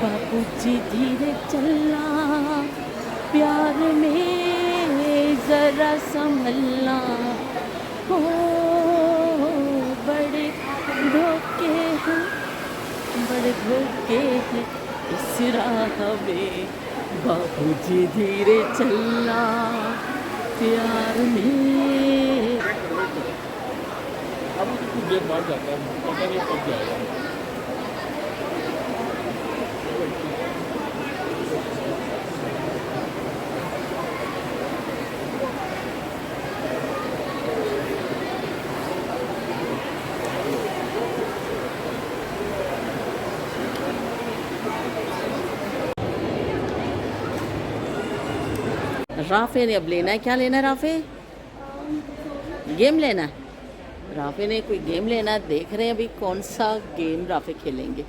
बाबूजी धीरे चलना, प्यार में जरा संभलना, हो बड़े धोखे हैं, बड़े धोखे हैं इस राह में। बाबूजी धीरे चलना, प्यार में। अब तो कुछ देर बाद जाता है, पता नहीं कब जाएगा। राफे ने अब लेना है, क्या लेना है राफे? गेम लेना है। राफे ने कोई गेम लेना है, देख रहे हैं अभी कौन सा गेम राफे खेलेंगे।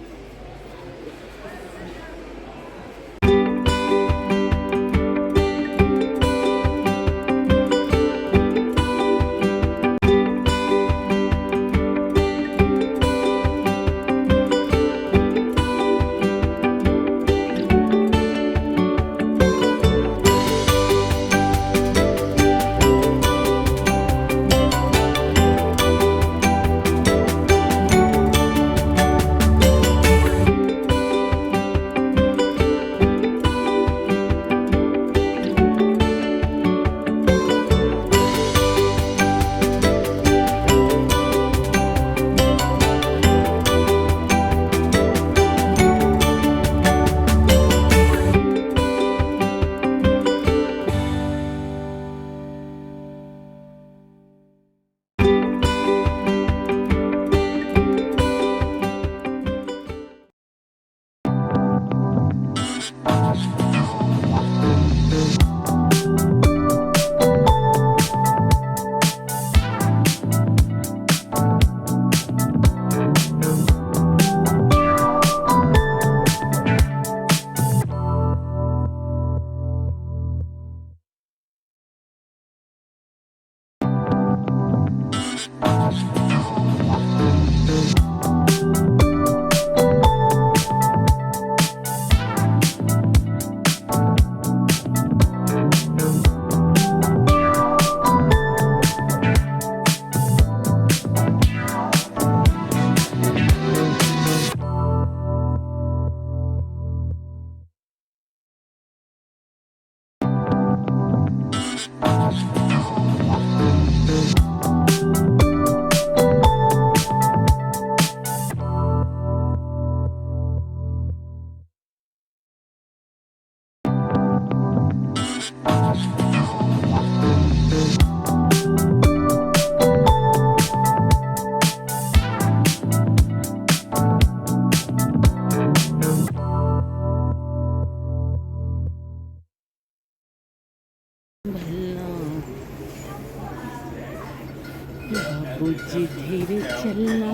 बाबूजी धीरे चलना,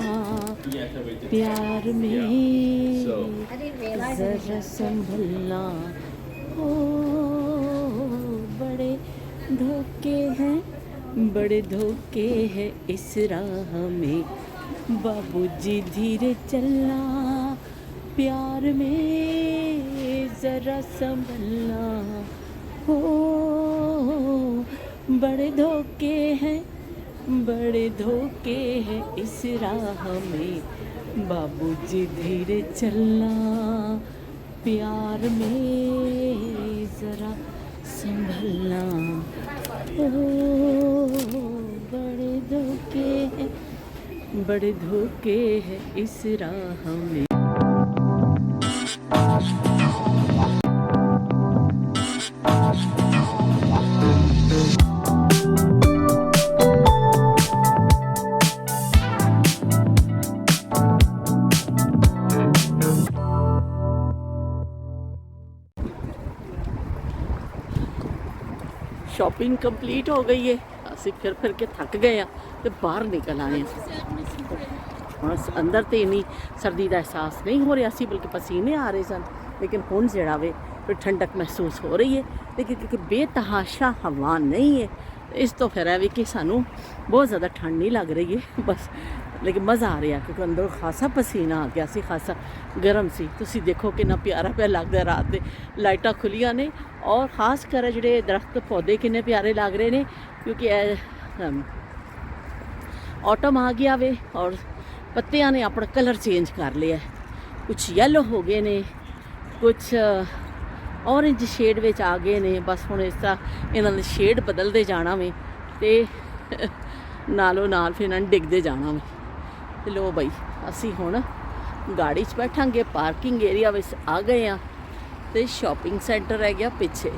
प्यार में जरा संभलना, ओ बड़े धोखे हैं, बड़े धोखे हैं इस राह में। बाबूजी धीरे चलना, प्यार में जरा संभलना, हो बड़े धोखे हैं, बड़े धोखे हैं इस राह में। बाबूजी धीरे चलना, प्यार में जरा संभलना, ओ बड़े धोखे हैं, बड़े धोखे हैं इस राह में। शॉपिंग कंप्लीट हो गई है, ਅਸੀਂ फिर के थक गए तो बाहर निकल आए ਹੁਣ अंदर तो इन्नी सर्दी का एहसास नहीं हो रहा सी, बल्कि पसीने आ रहे सन। लेकिन हुण जिहड़ा वे फिर ठंडक महसूस हो रही है, लेकिन क्योंकि बेतहाशा हवा नहीं है ਇਸ ਤੋਂ ਫਿਰ ਹੈ ਵੀ ਕਿ ਸਾਨੂੰ ਬਹੁਤ ਜ਼ਿਆਦਾ ਠੰਡ ਨਹੀਂ ਲੱਗ ਰਹੀ ਹੈ ਬਸ, ਲੇਕਿਨ ਮਜ਼ਾ ਆ ਰਿਹਾ ਕਿਉਂਕਿ ਅੰਦਰੋਂ ਖਾਸਾ ਪਸੀਨਾ ਆ ਗਿਆ ਸੀ, ਖਾਸਾ ਗਰਮ ਸੀ। ਤੁਸੀਂ ਦੇਖੋ ਕਿੰਨਾ ਪਿਆਰਾ ਪਿਆ ਲੱਗਦਾ ਰਾਤ ਦੇ, ਲਾਈਟਾਂ ਖੁੱਲੀਆਂ ਨੇ ਔਰ ਖਾਸ ਕਰ ਜਿਹੜੇ ਦਰਖਤ ਪੌਦੇ ਕਿੰਨੇ ਪਿਆਰੇ ਲੱਗ ਰਹੇ ਨੇ ਕਿਉਂਕਿ ਆਟਮ ਆ ਗਿਆ ਵੇ ਔਰ ਪੱਤਿਆਂ ਨੇ ਆਪਣਾ ਕਲਰ ਚੇਂਜ ਕਰ ਲਿਆ, ਕੁਛ ਯੈਲੋ ਹੋ ਗਏ ਨੇ, ਕੁਛ ਔਰੇਂਜ ਸ਼ੇਡ ਵਿੱਚ ਆ ਗਏ ਨੇ। ਬਸ ਹੁਣ ਇਸ ਤਰ੍ਹਾਂ ਇਹਨਾਂ ਦੇ ਸ਼ੇਡ ਬਦਲਦੇ ਜਾਣਾ ਵੇ ਤੇ ਨਾਲੋਂ ਨਾਲ ਫਿਰ ਇਹਨਾਂ ਨੇ ਡਿੱਗਦੇ ਜਾਣਾ ਵੇ। ਤੇ ਲੋ ਬਈ ਅਸੀਂ ਹੁਣ ਗਾੜੀ 'ਚ ਬੈਠਾਂਗੇ, ਪਾਰਕਿੰਗ ਏਰੀਆ ਵਿੱਚ ਆ ਗਏ ਆ ਤੇ ਸ਼ਾਪਿੰਗ ਸੈਂਟਰ ਰਹਿ ਗਿਆ ਪਿੱਛੇ।